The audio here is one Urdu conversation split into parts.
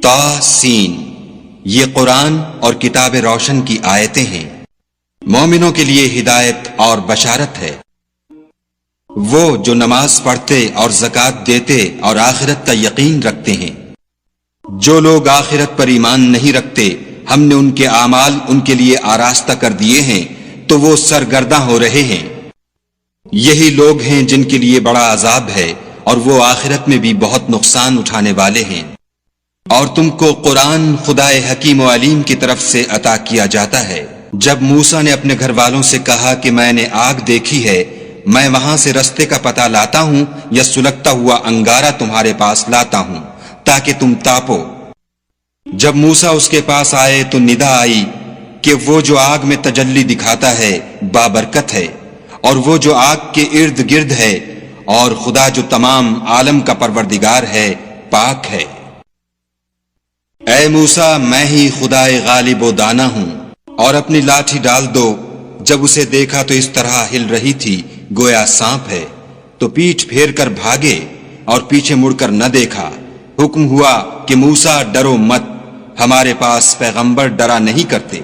طاسین، یہ قرآن اور کتاب روشن کی آیتیں ہیں، مومنوں کے لیے ہدایت اور بشارت ہے۔ وہ جو نماز پڑھتے اور زکوٰۃ دیتے اور آخرت کا یقین رکھتے ہیں۔ جو لوگ آخرت پر ایمان نہیں رکھتے، ہم نے ان کے اعمال ان کے لیے آراستہ کر دیے ہیں تو وہ سرگرداں ہو رہے ہیں۔ یہی لوگ ہیں جن کے لیے بڑا عذاب ہے اور وہ آخرت میں بھی بہت نقصان اٹھانے والے ہیں۔ اور تم کو قرآن خدائے حکیم و علیم کی طرف سے عطا کیا جاتا ہے۔ جب موسیٰ نے اپنے گھر والوں سے کہا کہ میں نے آگ دیکھی ہے، میں وہاں سے رستے کا پتہ لاتا ہوں یا سلگتا ہوا انگارہ تمہارے پاس لاتا ہوں تاکہ تم تاپو۔ جب موسیٰ اس کے پاس آئے تو ندا آئی کہ وہ جو آگ میں تجلی دکھاتا ہے بابرکت ہے، اور وہ جو آگ کے ارد گرد ہے، اور خدا جو تمام عالم کا پروردگار ہے پاک ہے۔ اے موسیٰ، میں ہی خدائے غالب و دانا ہوں، اور اپنی لاٹھی ڈال دو۔ جب اسے دیکھا تو اس طرح ہل رہی تھی گویا سانپ ہے، تو پیٹھ پھیر کر بھاگے اور پیچھے مڑ کر نہ دیکھا۔ حکم ہوا کہ موسیٰ ڈرو مت، ہمارے پاس پیغمبر ڈرا نہیں کرتے۔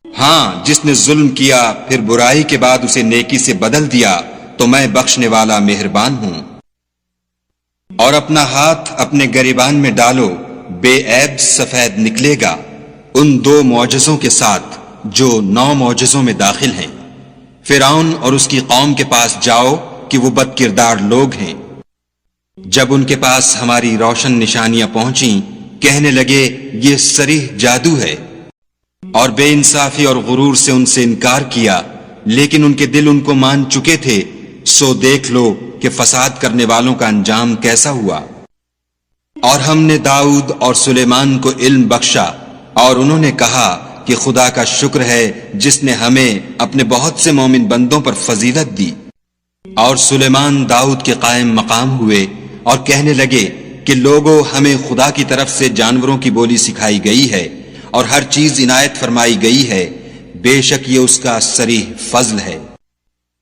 ہاں، جس نے ظلم کیا پھر برائی کے بعد اسے نیکی سے بدل دیا تو میں بخشنے والا مہربان ہوں۔ اور اپنا ہاتھ اپنے گریبان میں ڈالو، بے عیب سفید نکلے گا، ان 2 معجزوں کے ساتھ جو 9 معجزوں میں داخل ہیں۔ فرعون اور اس کی قوم کے پاس جاؤ کہ وہ بد کردار لوگ ہیں۔ جب ان کے پاس ہماری روشن نشانیاں پہنچیں، کہنے لگے یہ صریح جادو ہے، اور بے انصافی اور غرور سے ان سے انکار کیا، لیکن ان کے دل ان کو مان چکے تھے۔ سو دیکھ لو کہ فساد کرنے والوں کا انجام کیسا ہوا۔ اور ہم نے داؤد اور سلیمان کو علم بخشا، اور انہوں نے کہا کہ خدا کا شکر ہے جس نے ہمیں اپنے بہت سے مومن بندوں پر فضیلت دی۔ اور سلیمان داؤد کے قائم مقام ہوئے اور کہنے لگے کہ لوگوں، ہمیں خدا کی طرف سے جانوروں کی بولی سکھائی گئی ہے اور ہر چیز عنایت فرمائی گئی ہے، بے شک یہ اس کا صریح فضل ہے۔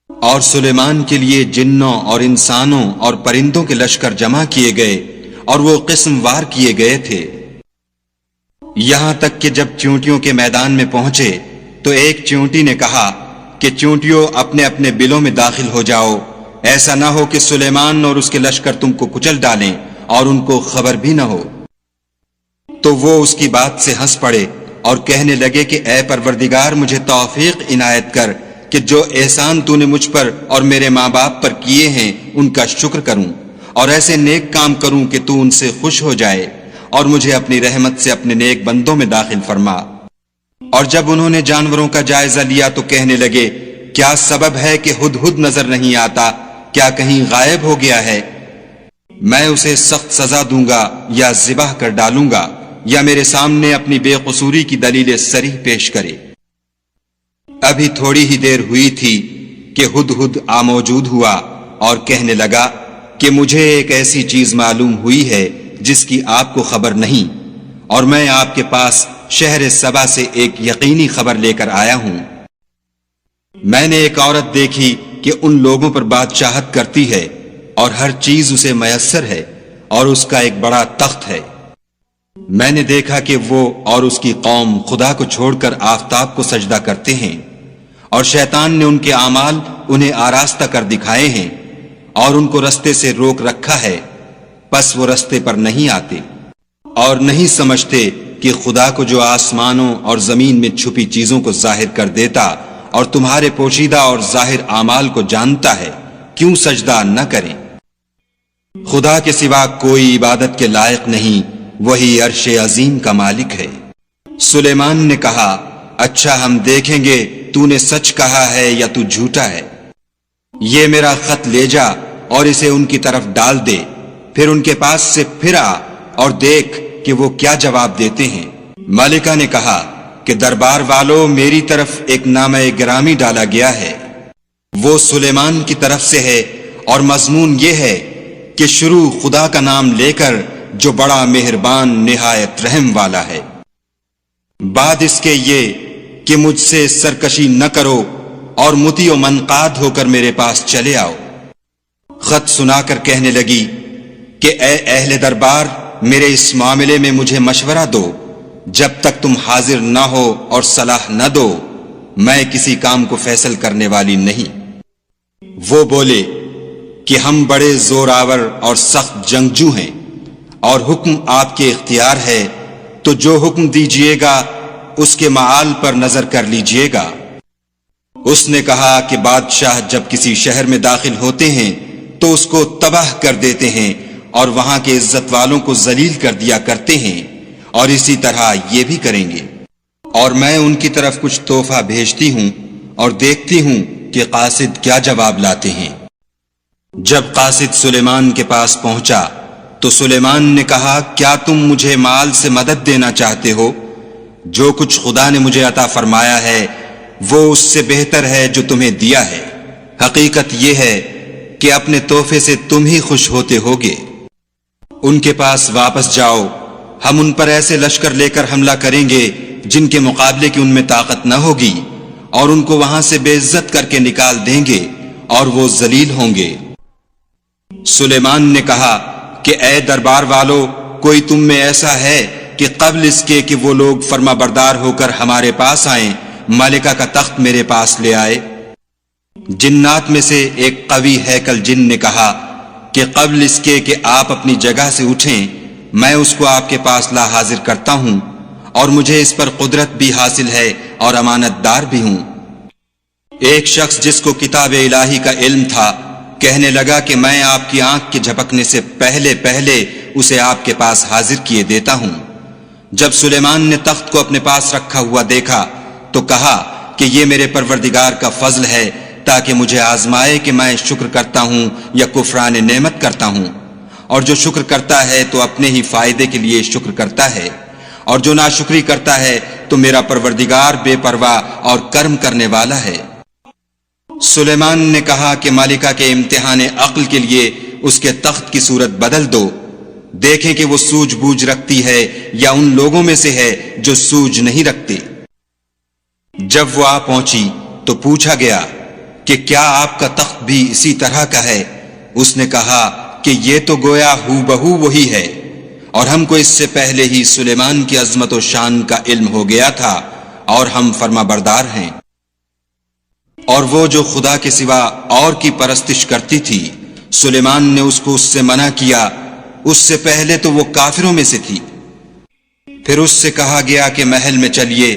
اور سلیمان کے لیے جنوں اور انسانوں اور پرندوں کے لشکر جمع کیے گئے، اور وہ قسم وار کیے گئے تھے، یہاں تک کہ جب چیونٹیوں کے میدان میں پہنچے تو ایک چیونٹی نے کہا کہ چیونٹیوں اپنے اپنے بلوں میں داخل ہو جاؤ، ایسا نہ ہو کہ سلیمان اور اس کے لشکر تم کو کچل ڈالیں اور ان کو خبر بھی نہ ہو۔ تو وہ اس کی بات سے ہنس پڑے اور کہنے لگے کہ اے پروردگار، مجھے توفیق عنایت کر کہ جو احسان تو نے مجھ پر اور میرے ماں باپ پر کیے ہیں ان کا شکر کروں، اور ایسے نیک کام کروں کہ تو ان سے خوش ہو جائے، اور مجھے اپنی رحمت سے اپنے نیک بندوں میں داخل فرما۔ اور جب انہوں نے جانوروں کا جائزہ لیا تو کہنے لگے کیا سبب ہے کہ ہدہد نظر نہیں آتا؟ کیا کہیں غائب ہو گیا ہے؟ میں اسے سخت سزا دوں گا یا ذبح کر ڈالوں گا، یا میرے سامنے اپنی بے قصوری کی دلیل صریح پیش کرے۔ ابھی تھوڑی ہی دیر ہوئی تھی کہ ہدہد موجود ہوا اور کہنے لگا کہ مجھے ایک ایسی چیز معلوم ہوئی ہے جس کی آپ کو خبر نہیں، اور میں آپ کے پاس شہر سبا سے ایک یقینی خبر لے کر آیا ہوں۔ میں نے ایک عورت دیکھی کہ ان لوگوں پر بادشاہت کرتی ہے اور ہر چیز اسے میسر ہے، اور اس کا ایک بڑا تخت ہے۔ میں نے دیکھا کہ وہ اور اس کی قوم خدا کو چھوڑ کر آفتاب کو سجدہ کرتے ہیں، اور شیطان نے ان کے اعمال انہیں آراستہ کر دکھائے ہیں اور ان کو رستے سے روک رکھا ہے، پس وہ رستے پر نہیں آتے اور نہیں سمجھتے کہ خدا کو جو آسمانوں اور زمین میں چھپی چیزوں کو ظاہر کر دیتا اور تمہارے پوشیدہ اور ظاہر اعمال کو جانتا ہے، کیوں سجدہ نہ کریں۔ خدا کے سوا کوئی عبادت کے لائق نہیں، وہی عرش عظیم کا مالک ہے۔ سلیمان نے کہا اچھا، ہم دیکھیں گے تو نے سچ کہا ہے یا تو جھوٹا ہے۔ یہ میرا خط لے جا اور اسے ان کی طرف ڈال دے، پھر ان کے پاس سے پھر آ اور دیکھ کہ وہ کیا جواب دیتے ہیں۔ ملکہ نے کہا کہ دربار والوں، میری طرف ایک نامہ گرامی ڈالا گیا ہے، وہ سلیمان کی طرف سے ہے، اور مضمون یہ ہے کہ شروع خدا کا نام لے کر جو بڑا مہربان نہایت رحم والا ہے، بعد اس کے یہ کہ مجھ سے سرکشی نہ کرو اور مطیع و منقاد ہو کر میرے پاس چلے آؤ۔ خط سنا کر کہنے لگی کہ اے اہل دربار، میرے اس معاملے میں مجھے مشورہ دو، جب تک تم حاضر نہ ہو اور صلاح نہ دو میں کسی کام کو فیصل کرنے والی نہیں۔ وہ بولے کہ ہم بڑے زور آور اور سخت جنگجو ہیں، اور حکم آپ کے اختیار ہے، تو جو حکم دیجئے گا اس کے معال پر نظر کر لیجئے گا۔ اس نے کہا کہ بادشاہ جب کسی شہر میں داخل ہوتے ہیں تو اس کو تباہ کر دیتے ہیں اور وہاں کے عزت والوں کو ذلیل کر دیا کرتے ہیں، اور اسی طرح یہ بھی کریں گے۔ اور میں ان کی طرف کچھ تحفہ بھیجتی ہوں اور دیکھتی ہوں کہ قاصد کیا جواب لاتے ہیں۔ جب قاصد سلیمان کے پاس پہنچا تو سلیمان نے کہا، کیا تم مجھے مال سے مدد دینا چاہتے ہو؟ جو کچھ خدا نے مجھے عطا فرمایا ہے وہ اس سے بہتر ہے جو تمہیں دیا ہے۔ حقیقت یہ ہے کہ اپنے تحفے سے تم ہی خوش ہوتے ہوگے۔ ان کے پاس واپس جاؤ، ہم ان پر ایسے لشکر لے کر حملہ کریں گے جن کے مقابلے کی ان میں طاقت نہ ہوگی، اور ان کو وہاں سے بے عزت کر کے نکال دیں گے اور وہ ذلیل ہوں گے۔ سلیمان نے کہا کہ اے دربار والو، کوئی تم میں ایسا ہے کہ قبل اس کے کہ وہ لوگ فرما بردار ہو کر ہمارے پاس آئیں ملکہ کا تخت میرے پاس لے آئے؟ جنات میں سے ایک قوی ہیکل جن نے کہا کہ قبل اس کے کہ آپ اپنی جگہ سے اٹھیں میں اس کو آپ کے پاس لا حاضر کرتا ہوں، اور مجھے اس پر قدرت بھی حاصل ہے اور امانت دار بھی ہوں۔ ایک شخص جس کو کتاب الہی کا علم تھا کہنے لگا کہ میں آپ کی آنکھ کے جھپکنے سے پہلے اسے آپ کے پاس حاضر کیے دیتا ہوں۔ جب سلیمان نے تخت کو اپنے پاس رکھا ہوا دیکھا تو کہا کہ یہ میرے پروردگار کا فضل ہے تاکہ مجھے آزمائے کہ میں شکر کرتا ہوں یا کفران نعمت کرتا ہوں، اور جو شکر کرتا ہے تو اپنے ہی فائدے کے لیے شکر کرتا ہے، اور جو ناشکری کرتا ہے تو میرا پروردگار بے پرواہ اور کرم کرنے والا ہے۔ سلیمان نے کہا کہ مالکہ کے امتحان عقل کے لیے اس کے تخت کی صورت بدل دو، دیکھیں کہ وہ سوجھ بوجھ رکھتی ہے یا ان لوگوں میں سے ہے جو سوجھ نہیں رکھتے۔ جب وہ آ پہنچی تو پوچھا گیا کہ کیا آپ کا تخت بھی اسی طرح کا ہے؟ اس نے کہا کہ یہ تو گویا ہو بہو وہی ہے، اور ہم کو اس سے پہلے ہی سلیمان کی عظمت و شان کا علم ہو گیا تھا، اور ہم فرما بردار ہیں۔ اور وہ جو خدا کے سوا اور کی پرستش کرتی تھی سلیمان نے اس کو اس سے منع کیا، اس سے پہلے تو وہ کافروں میں سے تھی۔ پھر اس سے کہا گیا کہ محل میں چلیے۔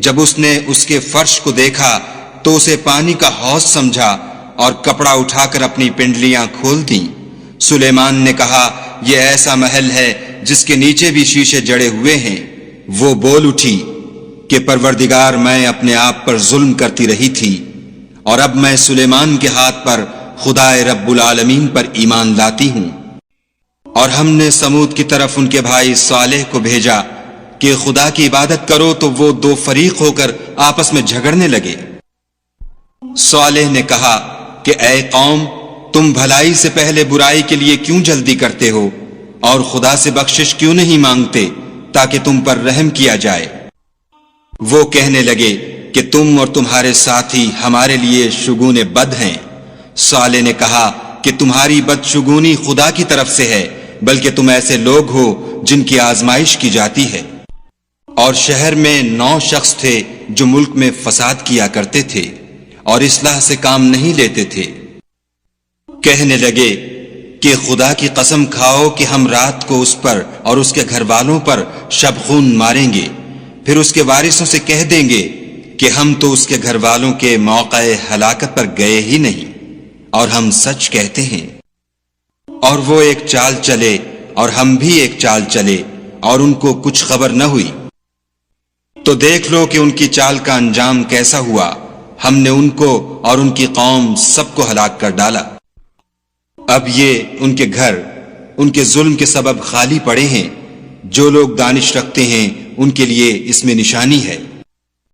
جب اس نے اس کے فرش کو دیکھا تو اسے پانی کا حوض سمجھا اور کپڑا اٹھا کر اپنی پنڈلیاں کھول دیں۔ سلیمان نے کہا یہ ایسا محل ہے جس کے نیچے بھی شیشے جڑے ہوئے ہیں۔ وہ بول اٹھی کہ پروردگار میں اپنے آپ پر ظلم کرتی رہی تھی، اور اب میں سلیمان کے ہاتھ پر خدا رب العالمین پر ایمان لاتی ہوں۔ اور ہم نے سمود کی طرف ان کے بھائی صالح کو بھیجا کہ خدا کی عبادت کرو، تو وہ دو فریق ہو کر آپس میں جھگڑنے لگے۔ صالح نے کہا کہ اے قوم، تم بھلائی سے پہلے برائی کے لیے کیوں جلدی کرتے ہو، اور خدا سے بخشش کیوں نہیں مانگتے تاکہ تم پر رحم کیا جائے؟ وہ کہنے لگے کہ تم اور تمہارے ساتھی ہمارے لیے شگون بد ہیں۔ صالح نے کہا کہ تمہاری بدشگونی خدا کی طرف سے ہے، بلکہ تم ایسے لوگ ہو جن کی آزمائش کی جاتی ہے۔ اور شہر میں 9 شخص تھے جو ملک میں فساد کیا کرتے تھے اور اصلاح سے کام نہیں لیتے تھے۔ کہنے لگے کہ خدا کی قسم کھاؤ کہ ہم رات کو اس پر اور اس کے گھر والوں پر شبخون ماریں گے، پھر اس کے وارثوں سے کہہ دیں گے کہ ہم تو اس کے گھر والوں کے موقع ہلاکت پر گئے ہی نہیں، اور ہم سچ کہتے ہیں۔ اور وہ ایک چال چلے اور ہم بھی ایک چال چلے، اور ان کو کچھ خبر نہ ہوئی۔ تو دیکھ لو کہ ان کی چال کا انجام کیسا ہوا، ہم نے ان کو اور ان کی قوم سب کو ہلاک کر ڈالا۔ اب یہ ان کے گھر ان کے ظلم کے سبب خالی پڑے ہیں۔ جو لوگ دانش رکھتے ہیں ان کے لیے اس میں نشانی ہے،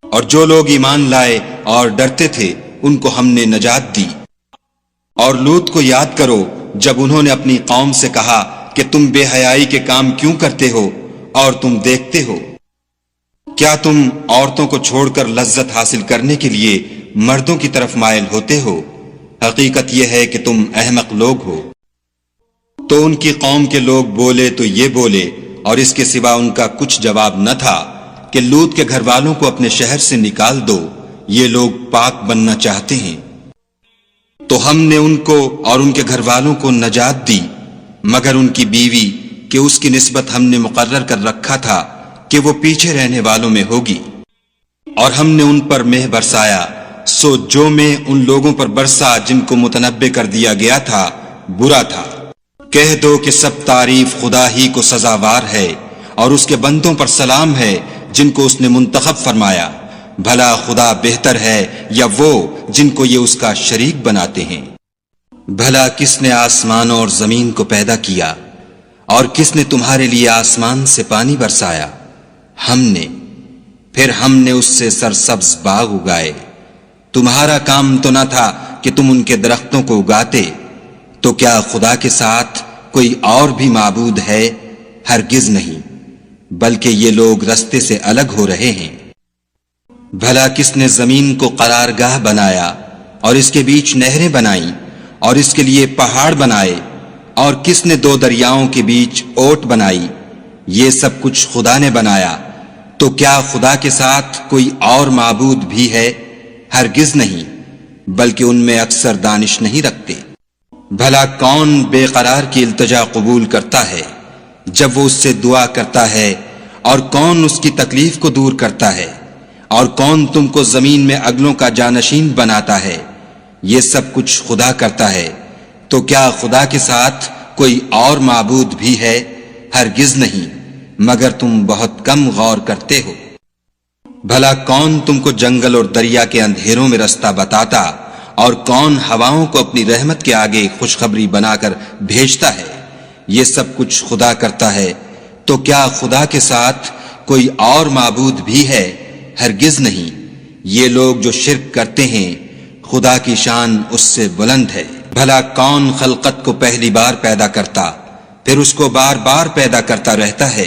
اور جو لوگ ایمان لائے اور ڈرتے تھے ان کو ہم نے نجات دی۔ اور لوط کو یاد کرو جب انہوں نے اپنی قوم سے کہا کہ تم بے حیائی کے کام کیوں کرتے ہو اور تم دیکھتے ہو؟ کیا تم عورتوں کو چھوڑ کر لذت حاصل کرنے کے لیے مردوں کی طرف مائل ہوتے ہو؟ حقیقت یہ ہے کہ تم احمق لوگ ہو۔ تو ان کی قوم کے لوگ بولے تو یہ بولے، اور اس کے سوا ان کا کچھ جواب نہ تھا کہ لوط کے گھر والوں کو اپنے شہر سے نکال دو، یہ لوگ پاک بننا چاہتے ہیں۔ تو ہم نے ان کو اور ان کے گھر والوں کو نجات دی، مگر ان کی بیوی کہ اس کی نسبت ہم نے مقرر کر رکھا تھا کہ وہ پیچھے رہنے والوں میں ہوگی، اور ہم نے ان پر مہ برسایا، سو جو مہ ان لوگوں پر برسا جن کو متنبع کر دیا گیا تھا برا تھا۔ کہہ دو کہ سب تعریف خدا ہی کو سزاوار ہے، اور اس کے بندوں پر سلام ہے جن کو اس نے منتخب فرمایا۔ بھلا خدا بہتر ہے یا وہ جن کو یہ اس کا شریک بناتے ہیں؟ بھلا کس نے آسمانوں اور زمین کو پیدا کیا، اور کس نے تمہارے لیے آسمان سے پانی برسایا؟ ہم نے، پھر ہم نے اس سے سرسبز باغ اگائے۔ تمہارا کام تو نہ تھا کہ تم ان کے درختوں کو اگاتے، تو کیا خدا کے ساتھ کوئی اور بھی معبود ہے؟ ہرگز نہیں، بلکہ یہ لوگ رستے سے الگ ہو رہے ہیں۔ بھلا کس نے زمین کو قرارگاہ بنایا، اور اس کے بیچ نہریں بنائیں، اور اس کے لیے پہاڑ بنائے، اور کس نے دو دریاؤں کے بیچ اوٹ بنائی؟ یہ سب کچھ خدا نے بنایا، تو کیا خدا کے ساتھ کوئی اور معبود بھی ہے؟ ہرگز نہیں، بلکہ ان میں اکثر دانش نہیں رکھتے۔ بھلا کون بے قرار کی التجا قبول کرتا ہے جب وہ اس سے دعا کرتا ہے، اور کون اس کی تکلیف کو دور کرتا ہے، اور کون تم کو زمین میں اگلوں کا جانشین بناتا ہے؟ یہ سب کچھ خدا کرتا ہے، تو کیا خدا کے ساتھ کوئی اور معبود بھی ہے؟ ہرگز نہیں، مگر تم بہت کم غور کرتے ہو۔ بھلا کون تم کو جنگل اور دریا کے اندھیروں میں رستہ بتاتا، اور کون ہواؤں کو اپنی رحمت کے آگے خوشخبری بنا کر بھیجتا ہے؟ یہ سب کچھ خدا کرتا ہے، تو کیا خدا کے ساتھ کوئی اور معبود بھی ہے؟ ہرگز نہیں۔ یہ لوگ جو شرک کرتے ہیں، خدا کی شان اس سے بلند ہے۔ بھلا کون خلقت کو پہلی بار پیدا کرتا، پھر اس کو بار بار پیدا کرتا رہتا ہے؟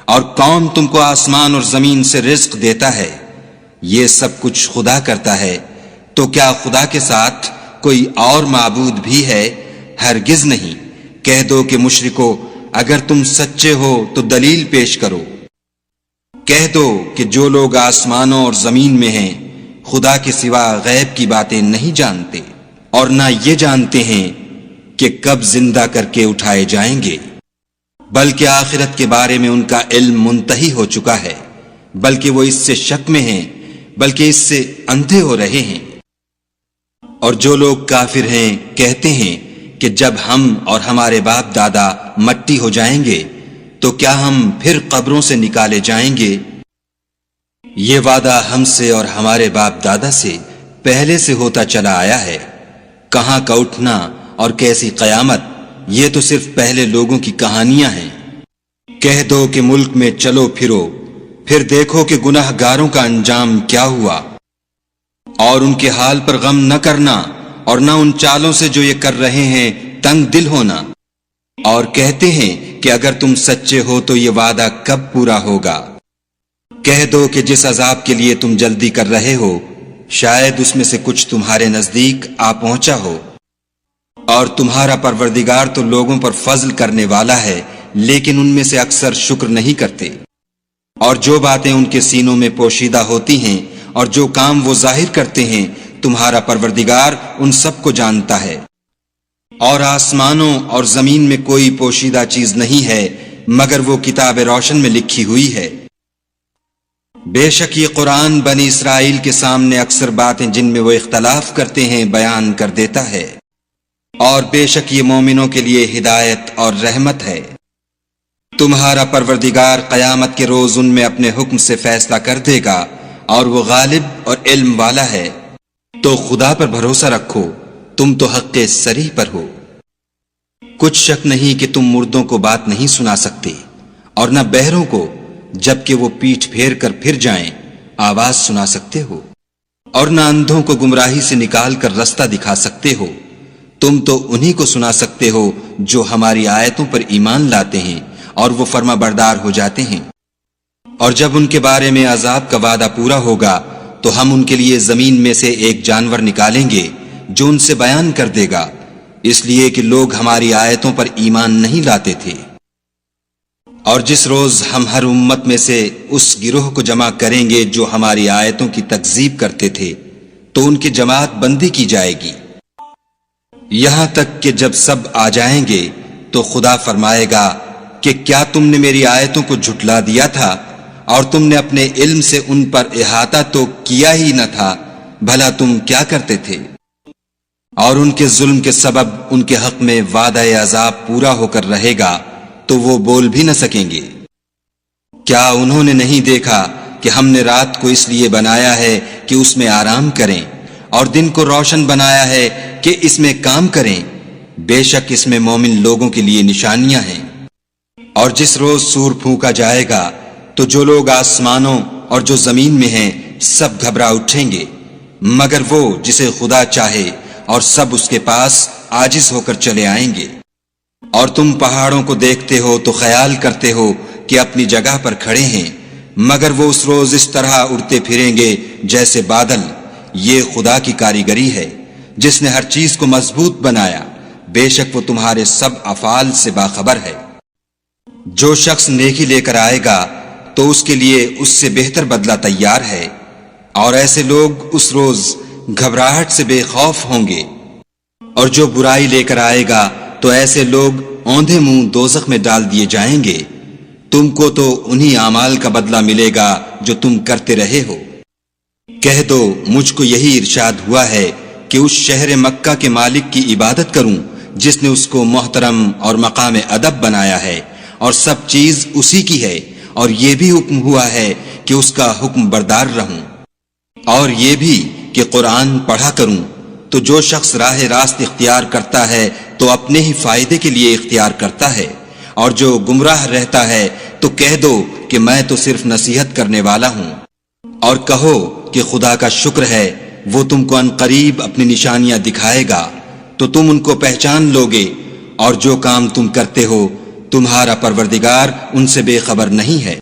اور کون تم کو آسمان اور زمین سے رزق دیتا ہے؟ یہ سب کچھ خدا کرتا ہے، تو کیا خدا کے ساتھ کوئی اور معبود بھی ہے؟ ہرگز نہیں۔ کہہ دو کہ مشرکو، اگر تم سچے ہو تو دلیل پیش کرو۔ کہہ دو کہ جو لوگ آسمانوں اور زمین میں ہیں خدا کے سوا غیب کی باتیں نہیں جانتے، اور نہ یہ جانتے ہیں کہ کب زندہ کر کے اٹھائے جائیں گے، بلکہ آخرت کے بارے میں ان کا علم منتہی ہو چکا ہے، بلکہ وہ اس سے شک میں ہیں، بلکہ اس سے اندھے ہو رہے ہیں۔ اور جو لوگ کافر ہیں کہتے ہیں کہ جب ہم اور ہمارے باپ دادا مٹی ہو جائیں گے تو کیا ہم پھر قبروں سے نکالے جائیں گے؟ یہ وعدہ ہم سے اور ہمارے باپ دادا سے پہلے سے ہوتا چلا آیا ہے۔ کہاں کا اٹھنا اور کیسی قیامت، یہ تو صرف پہلے لوگوں کی کہانیاں ہیں۔ کہہ دو کہ ملک میں چلو پھرو، پھر دیکھو کہ گناہ گاروں کا انجام کیا ہوا، اور ان کے حال پر غم نہ کرنا، اور نہ ان چالوں سے جو یہ کر رہے ہیں تنگ دل ہونا۔ اور کہتے ہیں کہ اگر تم سچے ہو تو یہ وعدہ کب پورا ہوگا؟ کہہ دو کہ جس عذاب کے لیے تم جلدی کر رہے ہو شاید اس میں سے کچھ تمہارے نزدیک آ پہنچا ہو، اور تمہارا پروردگار تو لوگوں پر فضل کرنے والا ہے، لیکن ان میں سے اکثر شکر نہیں کرتے۔ اور جو باتیں ان کے سینوں میں پوشیدہ ہوتی ہیں اور جو کام وہ ظاہر کرتے ہیں، تمہارا پروردگار ان سب کو جانتا ہے۔ اور آسمانوں اور زمین میں کوئی پوشیدہ چیز نہیں ہے مگر وہ کتاب روشن میں لکھی ہوئی ہے۔ بے شک یہ قرآن بنی اسرائیل کے سامنے اکثر باتیں جن میں وہ اختلاف کرتے ہیں بیان کر دیتا ہے، اور بے شک یہ مومنوں کے لیے ہدایت اور رحمت ہے۔ تمہارا پروردگار قیامت کے روز ان میں اپنے حکم سے فیصلہ کر دے گا، اور وہ غالب اور علم والا ہے۔ تو خدا پر بھروسہ رکھو، تم تو حق صریح پر ہو۔ کچھ شک نہیں کہ تم مردوں کو بات نہیں سنا سکتے، اور نہ بہروں کو جبکہ وہ پیٹھ پھیر کر پھر جائیں آواز سنا سکتے ہو، اور نہ اندھوں کو گمراہی سے نکال کر رستہ دکھا سکتے ہو۔ تم تو انہی کو سنا سکتے ہو جو ہماری آیتوں پر ایمان لاتے ہیں اور وہ فرما بردار ہو جاتے ہیں۔ اور جب ان کے بارے میں عذاب کا وعدہ پورا ہوگا تو ہم ان کے لیے زمین میں سے ایک جانور نکالیں گے جو ان سے بیان کر دے گا، اس لیے کہ لوگ ہماری آیتوں پر ایمان نہیں لاتے تھے۔ اور جس روز ہم ہر امت میں سے اس گروہ کو جمع کریں گے جو ہماری آیتوں کی تکذیب کرتے تھے تو ان کی جماعت بندی کی جائے گی، یہاں تک کہ جب سب آ جائیں گے تو خدا فرمائے گا کہ کیا تم نے میری آیتوں کو جھٹلا دیا تھا اور تم نے اپنے علم سے ان پر احاطہ تو کیا ہی نہ تھا، بھلا تم کیا کرتے تھے؟ اور ان کے ظلم کے سبب ان کے حق میں وعدہ عذاب پورا ہو کر رہے گا تو وہ بول بھی نہ سکیں گے۔ کیا انہوں نے نہیں دیکھا کہ ہم نے رات کو اس لیے بنایا ہے کہ اس میں آرام کریں اور دن کو روشن بنایا ہے کہ اس میں کام کریں؟ بے شک اس میں مومن لوگوں کے لیے نشانیاں ہیں۔ اور جس روز سور پھونکا جائے گا تو جو لوگ آسمانوں اور جو زمین میں ہیں سب گھبرا اٹھیں گے مگر وہ جسے خدا چاہے، اور سب اس کے پاس عاجز ہو کر چلے آئیں گے۔ اور تم پہاڑوں کو دیکھتے ہو تو خیال کرتے ہو کہ اپنی جگہ پر کھڑے ہیں، مگر وہ اس روز اس طرح اڑتے پھریں گے جیسے بادل۔ یہ خدا کی کاریگری ہے جس نے ہر چیز کو مضبوط بنایا، بے شک وہ تمہارے سب افعال سے باخبر ہے۔ جو شخص نیکی لے کر آئے گا تو اس کے لیے اس سے بہتر بدلہ تیار ہے، اور ایسے لوگ اس روز گھبراہٹ سے بے خوف ہوں گے۔ اور جو برائی لے کر آئے گا تو ایسے لوگ اوندھے منہ دوزخ میں ڈال دیے جائیں گے۔ تم کو تو انہی اعمال کا بدلہ ملے گا جو تم کرتے رہے ہو۔ کہہ دو مجھ کو یہی ارشاد ہوا ہے کہ اس شہر مکہ کے مالک کی عبادت کروں جس نے اس کو محترم اور مقام ادب بنایا ہے، اور سب چیز اسی کی ہے، اور یہ بھی حکم ہوا ہے کہ اس کا حکم بردار رہوں، اور یہ بھی کہ قرآن پڑھا کروں۔ تو جو شخص راہ راست اختیار کرتا ہے تو اپنے ہی فائدے کے لیے اختیار کرتا ہے، اور جو گمراہ رہتا ہے تو کہہ دو کہ میں تو صرف نصیحت کرنے والا ہوں۔ اور کہو کہ خدا کا شکر ہے وہ تم کو عنقریب اپنی نشانیاں دکھائے گا تو تم ان کو پہچان لوگے، اور جو کام تم کرتے ہو تمہارا پروردگار ان سے بے خبر نہیں ہے۔